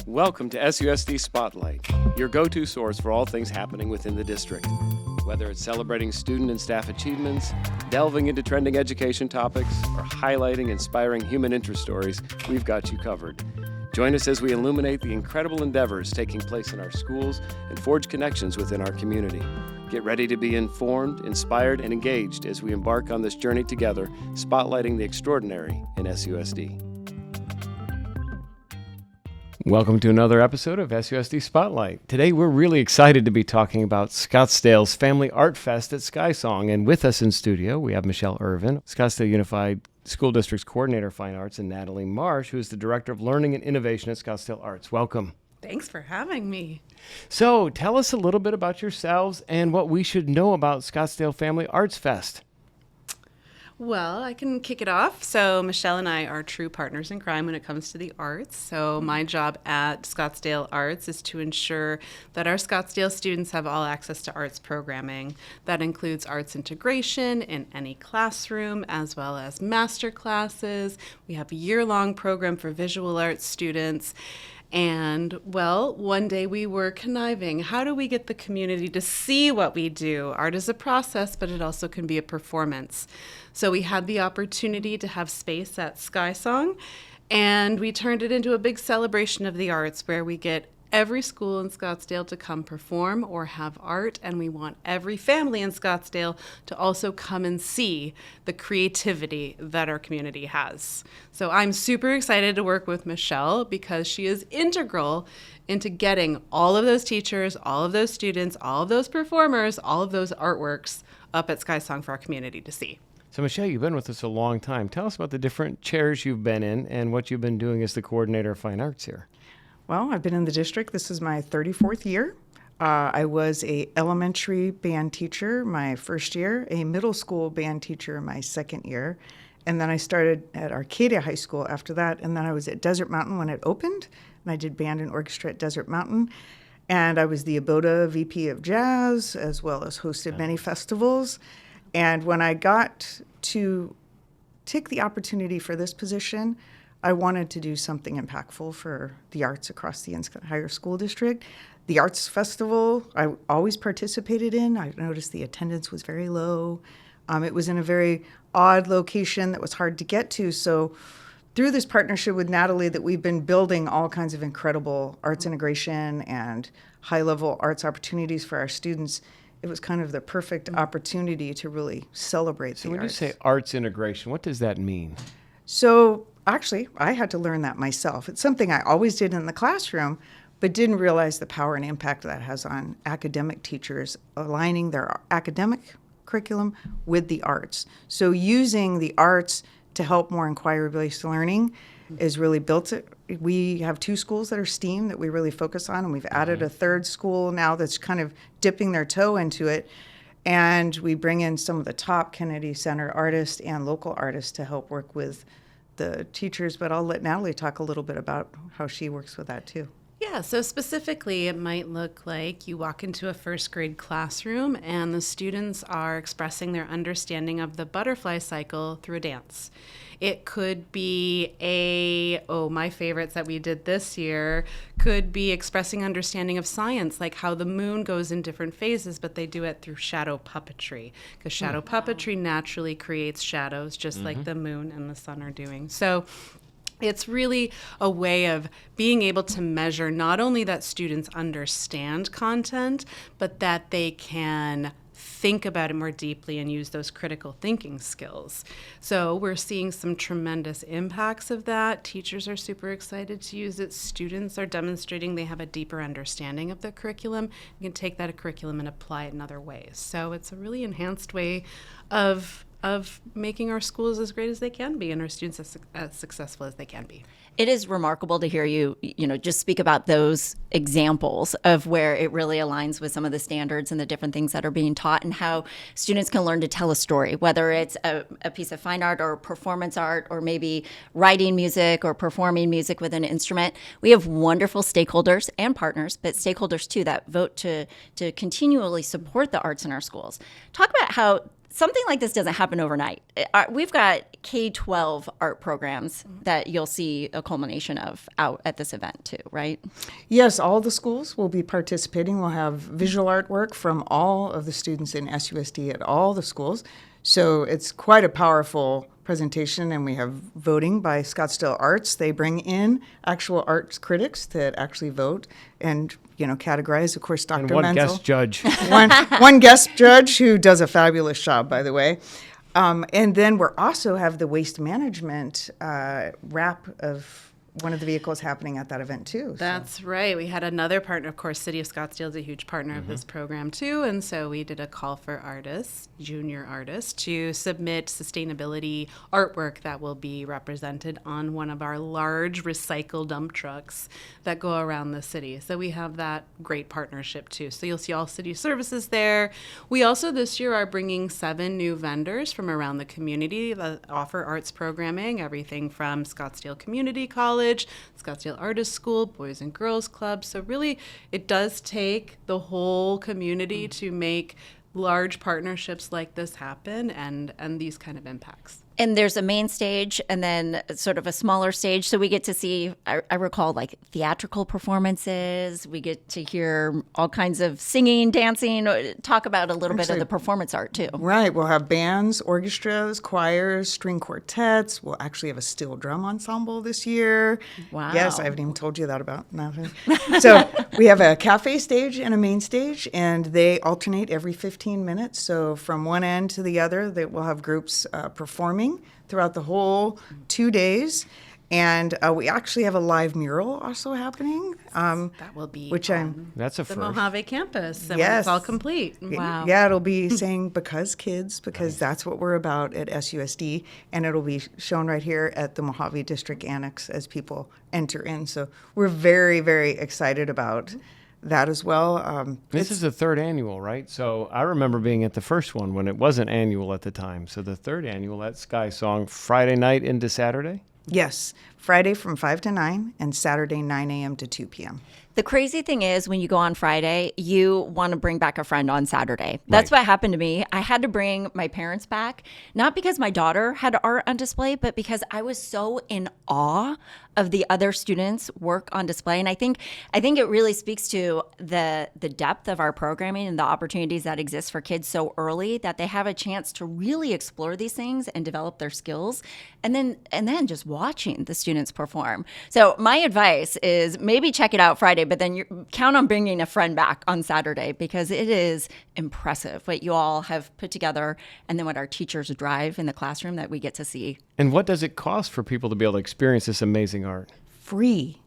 Welcome to SUSD Spotlight, your go-to source for all things happening within the district. Whether it's celebrating student and staff achievements, delving into trending education topics, or highlighting inspiring human interest stories, we've got you covered. Join us as we illuminate the incredible endeavors taking place in our schools and forge connections within our community. Get ready to be informed, inspired, and engaged as we embark on this journey together, spotlighting the extraordinary in SUSD. Welcome to another episode of SUSD Spotlight. Today we're really excited to be talking about Scottsdale's Family ArtsFest at SkySong. And with us in studio, we have Michelle Irvin, Scottsdale Unified School District's Coordinator of Fine Arts, and Natalie Marsh, who is the Director of Learning and Innovation at Scottsdale Arts. Welcome. Thanks for having me. So tell us a little bit about yourselves and what we should know about Scottsdale Family ArtsFest. Well, I can kick it off. So Michelle and I are true partners in crime when it comes to the arts. So my job at Scottsdale Arts is to ensure that our Scottsdale students have all access to arts programming. That includes arts integration in any classroom, as well as master classes. We have a year-long program for visual arts students. And, well, one day we were conniving. How do we get the community to see what we do? Art is a process, but it also can be a performance. So we had the opportunity to have space at SkySong, and we turned it into a big celebration of the arts where we get every school in Scottsdale to come perform or have art, and we want every family in Scottsdale to also come and see the creativity that our community has. So I'm super excited to work with Michelle because she is integral into getting all of those teachers, all of those students, all of those performers, all of those artworks up at SkySong for our community to see. So Michelle, you've been with us a long time. Tell us about the different chairs you've been in and what you've been doing as the Coordinator of Fine Arts here. Well, I've been in the district. This is my 34th year. I was a elementary band teacher my first year, a middle school band teacher my second year, and then I started at Arcadia High School after that, and then I was at Desert Mountain when it opened, and I did band and orchestra at Desert Mountain, and I was the Aboda VP of Jazz, as well as hosted many festivals. And when I got to take the opportunity for this position, I wanted to do something impactful for the arts across the entire school district. The Arts Festival, I always participated in. I noticed the attendance was very low. It was in a very odd location that was hard to get to. So through this partnership with Natalie that we've been building all kinds of incredible arts integration and high-level arts opportunities for our students, it was kind of the perfect opportunity to really celebrate the arts. So when you say arts integration, what does that mean? So actually, I had to learn that myself. It's something I always did in the classroom, but didn't realize the power and impact that has on academic teachers, aligning their academic curriculum with the arts. So using the arts to help more inquiry-based learning is really built it. We have 2 schools that are STEAM that we really focus on, and we've added a 3rd school now that's kind of dipping their toe into it. And we bring in some of the top Kennedy Center artists and local artists to help work with the teachers, but I'll let Natalie talk a little bit about how she works with that too. Yeah, so specifically, it might look like you walk into a first grade classroom and the students are expressing their understanding of the butterfly cycle through a dance. It could be my favorites that we did this year could be expressing understanding of science, like how the moon goes in different phases, but they do it through shadow puppetry, because shadow puppetry naturally creates shadows, just like the moon and the sun are doing. So it's really a way of being able to measure not only that students understand content, but that they can think about it more deeply and use those critical thinking skills. So we're seeing some tremendous impacts of that. Teachers are super excited to use it. Students are demonstrating they have a deeper understanding of the curriculum. You can take that curriculum and apply it in other ways. So it's a really enhanced way of making our schools as great as they can be and our students as successful as they can be. It is remarkable to hear you just speak about those examples of where it really aligns with some of the standards and the different things that are being taught and how students can learn to tell a story, whether it's a piece of fine art or performance art or maybe writing music or performing music with an instrument. We have wonderful stakeholders and partners, but stakeholders too, that vote to continually support the arts in our schools. Talk about how something like this doesn't happen overnight. We've got K-12 art programs that you'll see a culmination of out at this event too, right? Yes, all the schools will be participating. We'll have visual artwork from all of the students in SUSD at all the schools. So it's quite a powerful presentation, and we have voting by Scottsdale Arts. They bring in actual arts critics that actually vote and, categorize. Of course, Dr. And one Menzel. guest judge. one guest judge who does a fabulous job, by the way. And then we're also have the waste management wrap of one of the vehicles happening at that event too. That's right. We had another partner. Of course, City of Scottsdale is a huge partner of this program too. And so we did a call for artists, junior artists, to submit sustainability artwork that will be represented on one of our large recycle dump trucks that go around the city. So we have that great partnership too. So you'll see all city services there. We also this year are bringing 7 new vendors from around the community that offer arts programming, everything from Scottsdale Community College, Scottsdale Artist School, Boys and Girls Club. So really, it does take the whole community to make large partnerships like this happen and these kind of impacts. And there's a main stage and then sort of a smaller stage. So we get to see, I recall, like theatrical performances. We get to hear all kinds of singing, dancing, talk about a little bit of the performance art too. Right. We'll have bands, orchestras, choirs, string quartets. We'll actually have a steel drum ensemble this year. Wow. Yes, I haven't even told you that about nothing. So we have a cafe stage and a main stage, and they alternate every 15 minutes. So from one end to the other, we'll have groups performing throughout the whole 2 days. And we actually have a live mural also happening. That will be which I'm That's a the first. Mojave campus. And Yes. it's all complete. Wow. Yeah, it'll be saying because kids, because that's what we're about at SUSD, and it'll be shown right here at the Mojave District Annex as people enter in. So we're very, very excited about that as well. This is the 3rd annual, right? So I remember being at the first one when it wasn't annual at the time. So the 3rd annual at Sky Song, Friday night into Saturday? Yes, Friday from 5 to 9 and Saturday 9 a.m. to 2 p.m. The crazy thing is when you go on Friday, you want to bring back a friend on Saturday. That's Right. what happened to me. I had to bring my parents back, not because my daughter had art on display, but because I was so in awe of the other students' work on display. And I think it really speaks to the depth of our programming and the opportunities that exist for kids so early that they have a chance to really explore these things and develop their skills. And then just watching the students perform. So my advice is maybe check it out Friday, but then you count on bringing a friend back on Saturday because it is impressive what you all have put together and then what our teachers drive in the classroom that we get to see. And what does it cost for people to be able to experience this amazing art? Free.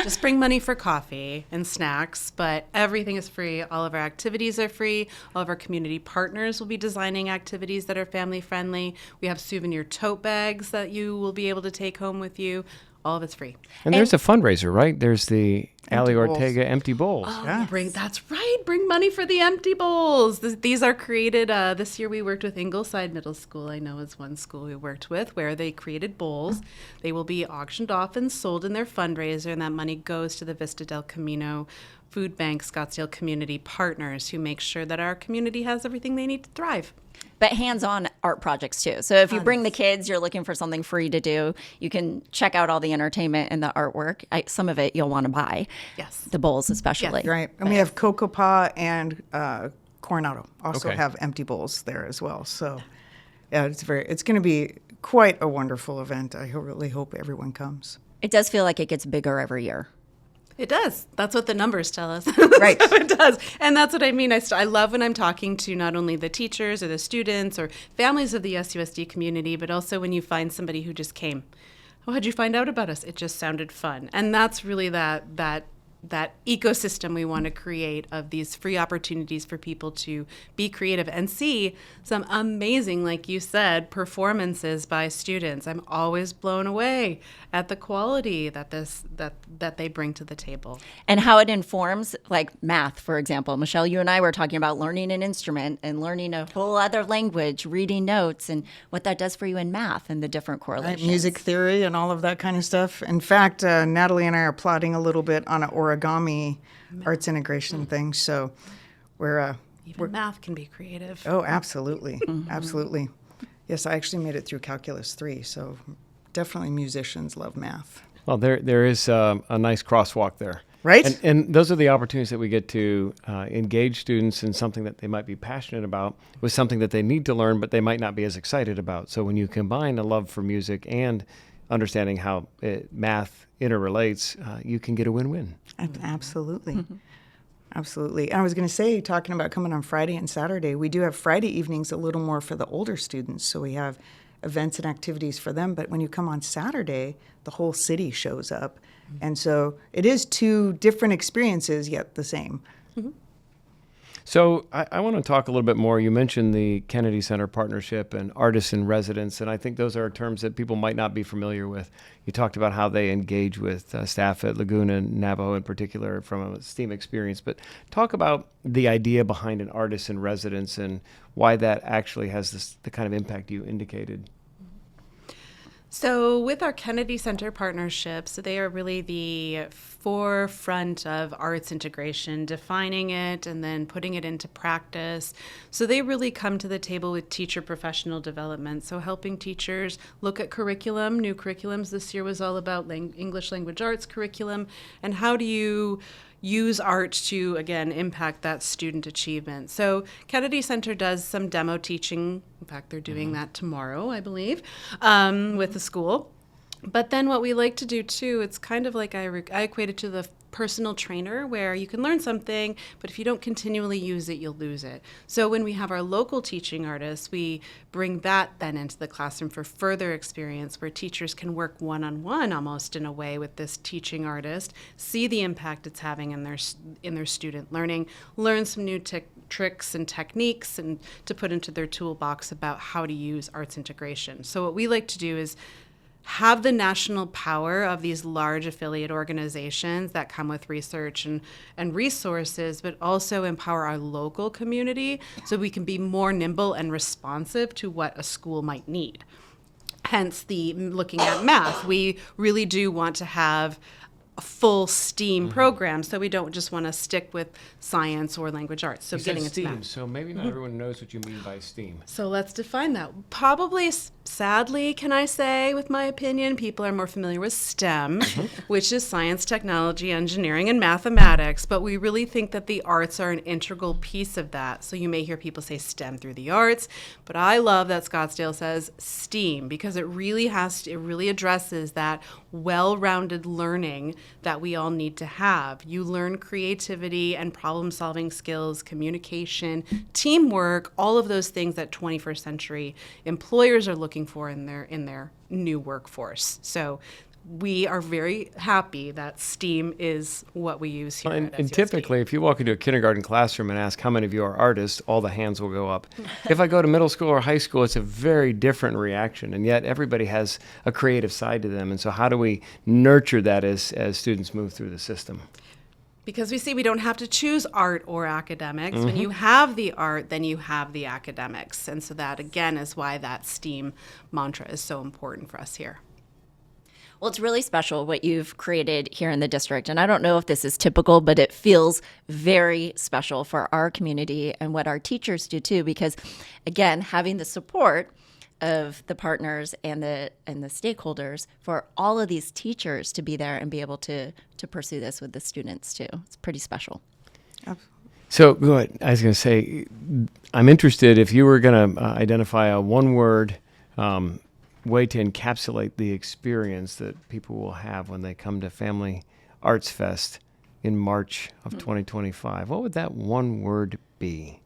Just bring money for coffee and snacks, but everything is free. All of our activities are free. All of our community partners will be designing activities that are family friendly. We have souvenir tote bags that you will be able to take home with you. All of it's free. And there's a fundraiser, right? There's the Ali bowls. Ortega Empty Bowls. Yeah. That's right. Bring money for the empty bowls. These are created. This year we worked with Ingleside Middle School. I know is one school we worked with where they created bowls. They will be auctioned off and sold in their fundraiser, and that money goes to the Vista del Camino Food Bank Scottsdale Community Partners, who make sure that our community has everything they need to thrive. But hands-on art projects too. So if you bring the kids, you're looking for something free to do, you can check out all the entertainment and the artwork. Some of it you'll want to buy. Yes. The bowls especially. Right. And we have Cocoa Paw and Coronado also Okay. have empty bowls there as well. So yeah, it's going to be quite a wonderful event. I really hope everyone comes. It does feel like it gets bigger every year. It does. That's what the numbers tell us. Right. So it does. And that's what I mean. I love when I'm talking to not only the teachers or the students or families of the SUSD community, but also when you find somebody who just came. Oh, how'd you find out about us? It just sounded fun. And that's really that ecosystem we want to create of these free opportunities for people to be creative and see some amazing, like you said, performances by students. I'm always blown away at the quality that they bring to the table. And how it informs, like math, for example. Michelle, you and I were talking about learning an instrument and learning a whole other language, reading notes, and what that does for you in math and the different correlations. Music theory and all of that kind of stuff. In fact, Natalie and I are plotting a little bit on an origami arts integration thing. So we're Even math can be creative. Oh, absolutely. Absolutely. Yes, I actually made it through Calculus 3, so definitely musicians love math. Well, there is a nice crosswalk there. Right? And those are the opportunities that we get to engage students in something that they might be passionate about with something that they need to learn, but they might not be as excited about. So when you combine a love for music and understanding how math interrelates, you can get a win-win. Absolutely. Absolutely. And I was going to say, talking about coming on Friday and Saturday, we do have Friday evenings a little more for the older students. So we have events and activities for them. But when you come on Saturday, the whole city shows up. And so it is two different experiences, yet the same. So I want to talk a little bit more. You mentioned the Kennedy Center partnership and artists in residence, and I think those are terms that people might not be familiar with. You talked about how they engage with staff at Laguna and Navajo in particular from a STEAM experience, but talk about the idea behind an artist in residence and why that actually has the kind of impact you indicated. So with our Kennedy Center partnerships, they are really the forefront of arts integration, defining it and then putting it into practice. So they really come to the table with teacher professional development. So helping teachers look at curriculum, new curriculums. This year was all about English language arts curriculum. And how do you use art to, again, impact that student achievement. So Kennedy Center does some demo teaching. In fact, they're doing that tomorrow, I believe, with the school. But then what we like to do, too, it's kind of like I equate it to the personal trainer where you can learn something, but if you don't continually use it, you'll lose it. So when we have our local teaching artists, we bring that then into the classroom for further experience where teachers can work one-on-one almost in a way with this teaching artist, see the impact it's having in their student learning, learn some new tricks and techniques and to put into their toolbox about how to use arts integration. So what we like to do is have the national power of these large affiliate organizations that come with research and resources, but also empower our local community so we can be more nimble and responsive to what a school might need. Hence the looking at math. We really do want to have a full STEAM program, so we don't just want to stick with science or language arts. So You getting said into STEAM, math. so maybe not everyone knows what you mean by STEAM. So let's define that. Probably, sadly, can I say, with my opinion, people are more familiar with STEM, which is science, technology, engineering, and mathematics. But we really think that the arts are an integral piece of that. So you may hear people say STEM through the arts, but I love that Scottsdale says STEAM because it really addresses that well-rounded learning that we all need to have. You learn creativity and problem-solving skills, communication, teamwork, all of those things that 21st century employers are looking for in their new workforce. So we are very happy that STEAM is what we use here at And SUSD. typically, if you walk into a kindergarten classroom and ask how many of you are artists, all the hands will go up. If I go to middle school or high school, it's a very different reaction, and yet everybody has a creative side to them. And so how do we nurture that as students move through the system? Because we see we don't have to choose art or academics. When you have the art, then you have the academics. And so that, again, is why that STEAM mantra is so important for us here. Well, it's really special what you've created here in the district. And I don't know if this is typical, but it feels very special for our community and what our teachers do too, because again, having the support of the partners and the stakeholders for all of these teachers to be there and be able to pursue this with the students too. It's pretty special. So go ahead. I was going to say, I'm interested if you were going to identify a one-word way to encapsulate the experience that people will have when they come to Family ArtsFest in March of 2025. What would that one word be?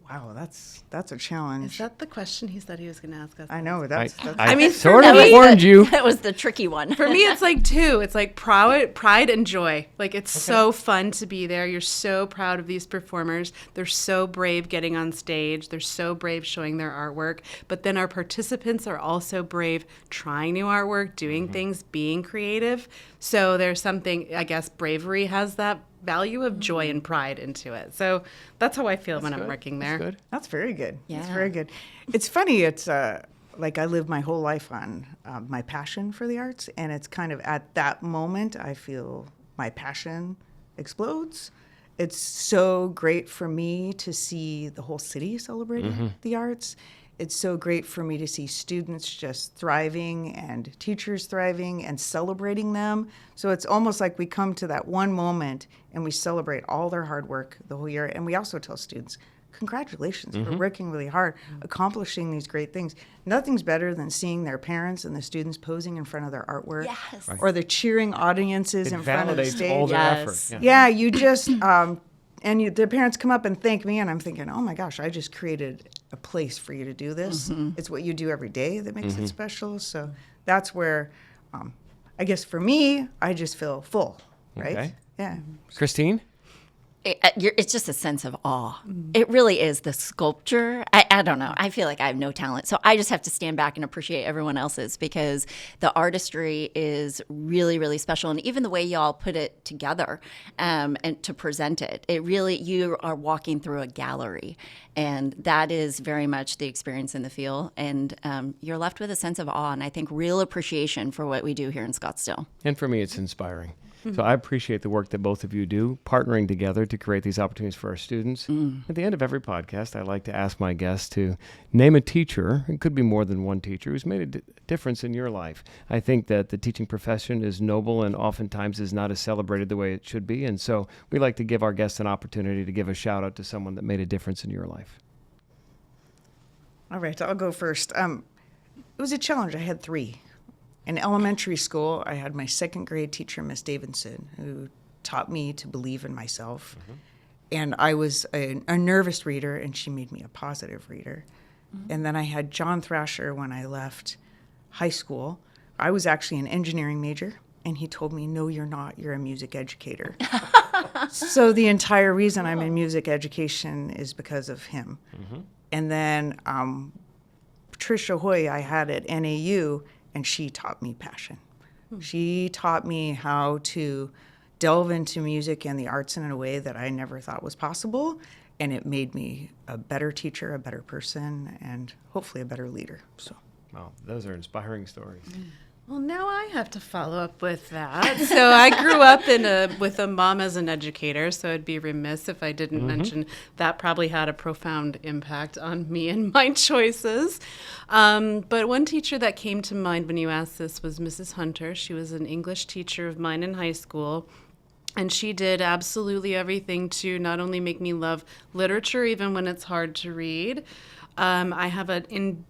Wow, that's a challenge. Is that the question he said he was going to ask us? I know, that's I mean, sort for of me- warned you. That was the tricky one. For me, it's like two. It's like pride and joy. Like, it's so fun to be there. You're so proud of these performers. They're so brave getting on stage. They're so brave showing their artwork. But then our participants are also brave trying new artwork, doing things, being creative. So there's something, I guess, bravery has that value of joy and pride into it. So that's how I feel when I'm working there. That's good. That's very good. That's Yeah. very good. It's funny. It's like I lived my whole life on my passion for the arts, and it's kind of at that moment I feel my passion explodes, It's so great for me to see the whole city celebrating the arts. It's so great for me to see students just thriving and teachers thriving and celebrating them. So it's almost like we come to that one moment and we celebrate all their hard work the whole year. And we also tell students, congratulations for working really hard, accomplishing these great things. Nothing's better than seeing their parents and the students posing in front of their artwork, or the cheering audiences in front of the stage. It validates all their Yes. effort. Yeah, you just, their parents come up and thank me, and I'm thinking, oh my gosh, I just created a place for you to do this. It's what you do every day that makes it special. So that's where, I guess for me, I just feel full, right? Okay. Yeah. Christine? It's just a sense of awe. It really is the sculpture. I don't know. I feel like I have no talent. So I just have to stand back and appreciate everyone else's, because the artistry is really, really special. And even the way y'all put it together and to present it, you are walking through a gallery. And that is very much the experience in the field. And you're left with a sense of awe and I think real appreciation for what we do here in Scottsdale. And for me, it's inspiring. So I appreciate the work that both of you do, partnering together to create these opportunities for our students. At the end of every podcast, I like to ask my guests to name a teacher, it could be more than one teacher, who's made a difference in your life. I think that the teaching profession is noble and oftentimes is not as celebrated the way it should be. And so we like to give our guests an opportunity to give a shout out to someone that made a difference in your life. All right, I'll go first. It was a challenge. I had 3. In elementary school, I had my 2nd grade teacher, Miss Davidson, who taught me to believe in myself. And I was a nervous reader, and she made me a positive reader. And then I had John Thrasher when I left high school. I was actually an engineering major, and he told me, no, you're not. You're a music educator. So the entire reason I'm in music education is because of him. And then Patricia Hoy I had at NAU, and she taught me passion. She taught me how to delve into music and the arts in a way that I never thought was possible, and it made me a better teacher, a better person, and hopefully a better leader. So, Wow, those are inspiring stories. Well, now I have to follow up with that. So I grew up with a mom as an educator, so I'd be remiss if I didn't mention that probably had a profound impact on me and my choices. But one teacher that came to mind when you asked this was Mrs. Hunter. She was an English teacher of mine in high school. And she did absolutely everything to not only make me love literature, even when it's hard to read. I have an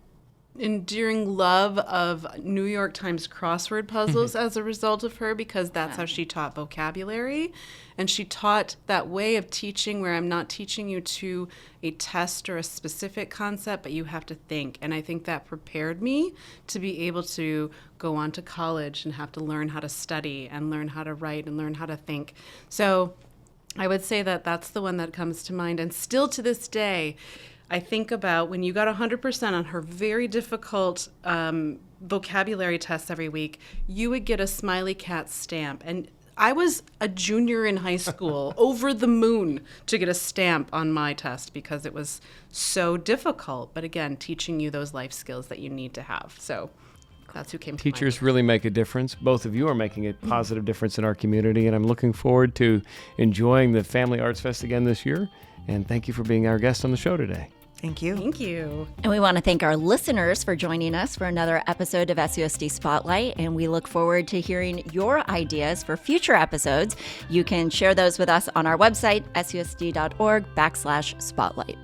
enduring love of New York Times crossword puzzles as a result of her, because that's how she taught vocabulary. And she taught that way of teaching where I'm not teaching you to a test or a specific concept, but you have to think. And I think that prepared me to be able to go on to college and have to learn how to study and learn how to write and learn how to think. So I would say that that's the one that comes to mind. And still to this day, I think about when you got 100% on her very difficult vocabulary tests every week, you would get a smiley cat stamp. And I was a junior in high school, over the moon to get a stamp on my test because it was so difficult. But again, teaching you those life skills that you need to have. So that's who came to mind. Teachers really make a difference. Both of you are making a positive difference in our community, and I'm looking forward to enjoying the Family ArtsFest again this year. And thank you for being our guest on the show today. thank you. Thank you. And we want to thank our listeners for joining us for another episode of SUSD Spotlight. And we look forward to hearing your ideas for future episodes. You can share those with us on our website, susd.org/spotlight.